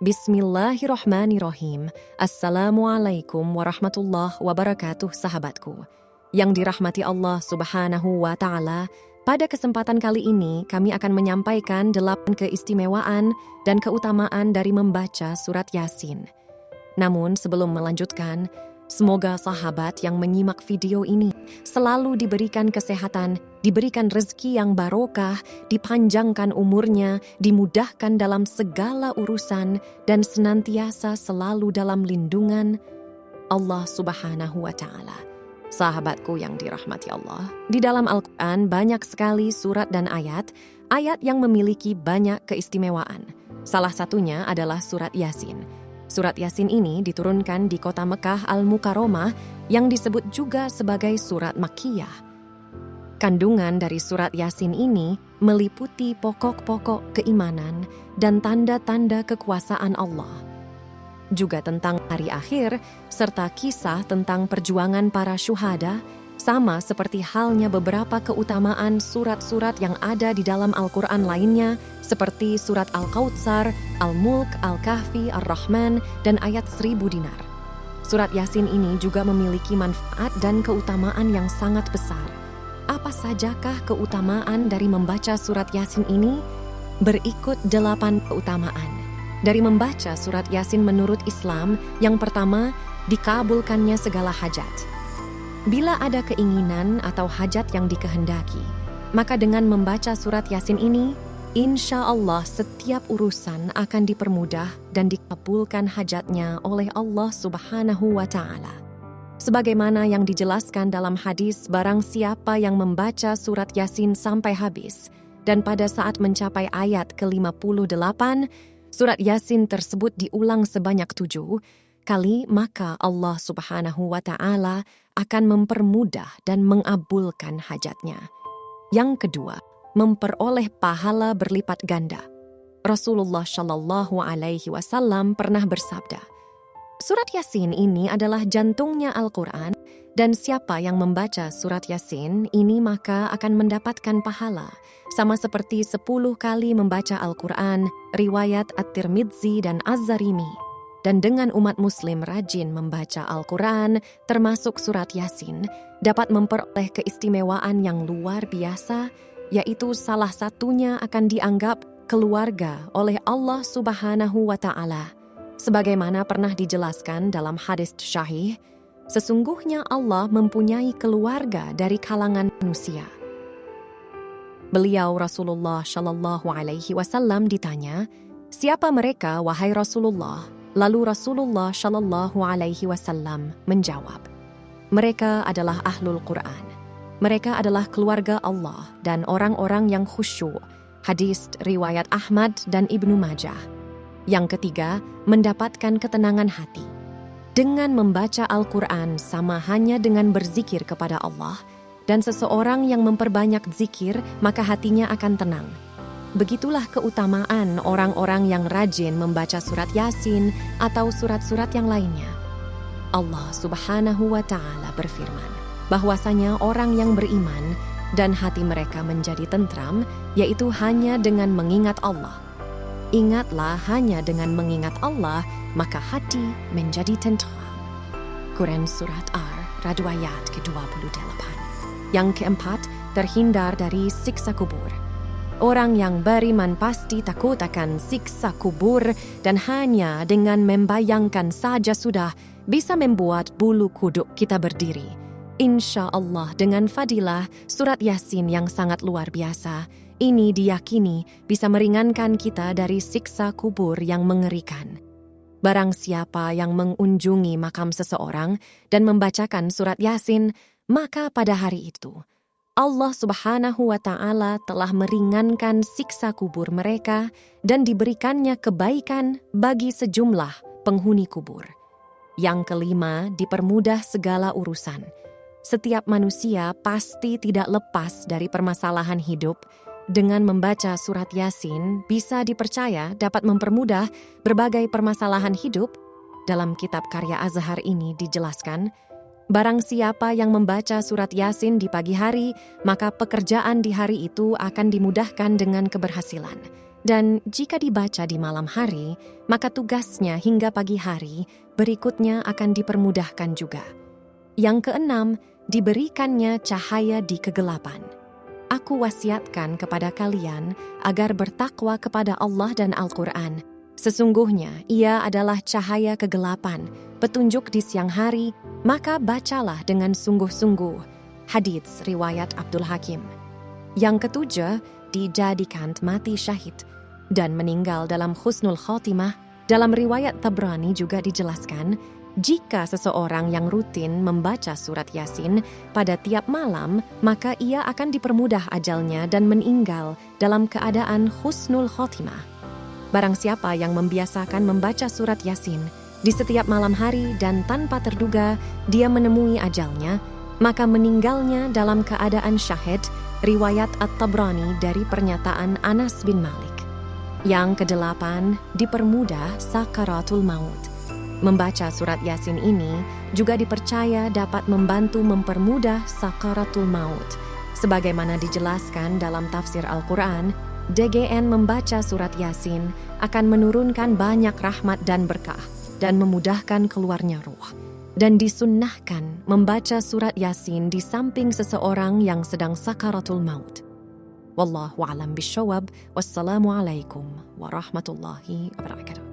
Bismillahirrahmanirrahim. Assalamualaikum warahmatullahi wabarakatuh, sahabatku. Yang dirahmati Allah Subhanahu wa Ta'ala, pada kesempatan kali ini kami akan menyampaikan 8 keistimewaan dan keutamaan dari membaca surat Yasin. Namun sebelum melanjutkan, semoga sahabat yang menyimak video ini selalu diberikan kesehatan, diberikan rezeki yang barokah, dipanjangkan umurnya, dimudahkan dalam segala urusan, dan senantiasa selalu dalam lindungan Allah Subhanahu wa Ta'ala. Sahabatku yang dirahmati Allah, di dalam Al-Quran banyak sekali surat dan ayat yang memiliki banyak keistimewaan. Salah satunya adalah surat Yasin. Surat Yasin ini diturunkan di kota Mekah Al-Mukarramah yang disebut juga sebagai surat Makkiyah. Kandungan dari surat Yasin ini meliputi pokok-pokok keimanan dan tanda-tanda kekuasaan Allah. Juga tentang hari akhir, serta kisah tentang perjuangan para syuhada, sama seperti halnya beberapa keutamaan surat-surat yang ada di dalam Al-Quran lainnya, seperti surat Al-Kautsar, Al-Mulk, Al-Kahfi, Ar-Rahman, dan ayat 1000 dinar. Surat Yasin ini juga memiliki manfaat dan keutamaan yang sangat besar. Apa sajakah keutamaan dari membaca surat Yasin ini? Berikut 8 keutamaan. Dari membaca surat Yasin menurut Islam, yang pertama, dikabulkannya segala hajat. Bila ada keinginan atau hajat yang dikehendaki, maka dengan membaca surat Yasin ini, insya Allah setiap urusan akan dipermudah dan dikabulkan hajatnya oleh Allah Subhanahu wa Ta'ala. Sebagaimana yang dijelaskan dalam hadis, barang siapa yang membaca surat Yasin sampai habis, dan pada saat mencapai ayat ke-58, surat Yasin tersebut diulang sebanyak 7 kali, maka Allah Subhanahu wa Ta'ala akan mempermudah dan mengabulkan hajatnya. Yang kedua, memperoleh pahala berlipat ganda. Rasulullah Shallallahu Alaihi Wasallam pernah bersabda, surat Yasin ini adalah jantungnya Al-Quran, dan siapa yang membaca surat Yasin ini maka akan mendapatkan pahala, sama seperti 10 kali membaca Al-Quran, riwayat At-Tirmidzi dan Az-Zarimi. Dan dengan umat muslim rajin membaca Al-Quran, termasuk surat Yasin, dapat memperoleh keistimewaan yang luar biasa, yaitu salah satunya akan dianggap keluarga oleh Allah Subhanahu wa Ta'ala. Sebagaimana pernah dijelaskan dalam hadis syahih, sesungguhnya Allah mempunyai keluarga dari kalangan manusia. Beliau Rasulullah Shallallahu Alaihi Wasallam ditanya, siapa mereka wahai Rasulullah? Lalu Rasulullah Shallallahu Alaihi Wasallam menjawab, mereka adalah Ahlul Quran. Mereka adalah keluarga Allah dan orang-orang yang khusyuk. Hadis riwayat Ahmad dan Ibnu Majah. Yang ketiga, mendapatkan ketenangan hati. Dengan membaca Al-Quran sama hanya dengan berzikir kepada Allah, dan seseorang yang memperbanyak zikir maka hatinya akan tenang. Begitulah keutamaan orang-orang yang rajin membaca surat Yasin atau surat-surat yang lainnya. Allah Subhanahu wa Ta'ala berfirman, bahwasanya orang yang beriman dan hati mereka menjadi tentram, yaitu hanya dengan mengingat Allah. Ingatlah, hanya dengan mengingat Allah, maka hati menjadi tentram. Quran Surat Ar-Ra'd ayat ke-28. Yang keempat, terhindar dari siksa kubur. Orang yang beriman pasti takut akan siksa kubur, dan hanya dengan membayangkan saja sudah bisa membuat bulu kuduk kita berdiri. Insya Allah dengan fadilah surat Yasin yang sangat luar biasa, ini diyakini bisa meringankan kita dari siksa kubur yang mengerikan. Barang siapa yang mengunjungi makam seseorang dan membacakan surat Yasin, maka pada hari itu Allah Subhanahu wa Ta'ala telah meringankan siksa kubur mereka dan diberikannya kebaikan bagi sejumlah penghuni kubur. Yang kelima, dipermudah segala urusan. Setiap manusia pasti tidak lepas dari permasalahan hidup. Dengan membaca surat Yasin bisa dipercaya dapat mempermudah berbagai permasalahan hidup. Dalam kitab karya Azhar ini dijelaskan, barang siapa yang membaca surat Yasin di pagi hari, maka pekerjaan di hari itu akan dimudahkan dengan keberhasilan. Dan jika dibaca di malam hari, maka tugasnya hingga pagi hari berikutnya akan dipermudahkan juga. Yang keenam, diberikannya cahaya di kegelapan. Aku wasiatkan kepada kalian agar bertakwa kepada Allah dan Al-Quran. Sesungguhnya ia adalah cahaya kegelapan, petunjuk di siang hari, maka bacalah dengan sungguh-sungguh. Hadits riwayat Abdul Hakim. Yang ketujuh, dijadikan mati syahid dan meninggal dalam husnul khotimah. Dalam riwayat Tabrani juga dijelaskan, jika seseorang yang rutin membaca surat Yasin pada tiap malam, maka ia akan dipermudah ajalnya dan meninggal dalam keadaan husnul khotimah. Barang siapa yang membiasakan membaca surat Yasin di setiap malam hari dan tanpa terduga dia menemui ajalnya, maka meninggalnya dalam keadaan syahid, riwayat At-Tabrani dari pernyataan Anas bin Malik. Yang kedelapan, dipermudah sakaratul maut. Membaca surat Yasin ini juga dipercaya dapat membantu mempermudah sakaratul maut. Sebagaimana dijelaskan dalam tafsir Al-Quran, DGN membaca surat Yasin akan menurunkan banyak rahmat dan berkah dan memudahkan keluarnya ruh. Dan disunnahkan membaca surat Yasin di samping seseorang yang sedang sakaratul maut. Wallahu a'lam bishawab. Wassalamualaikum warahmatullahi wabarakatuh.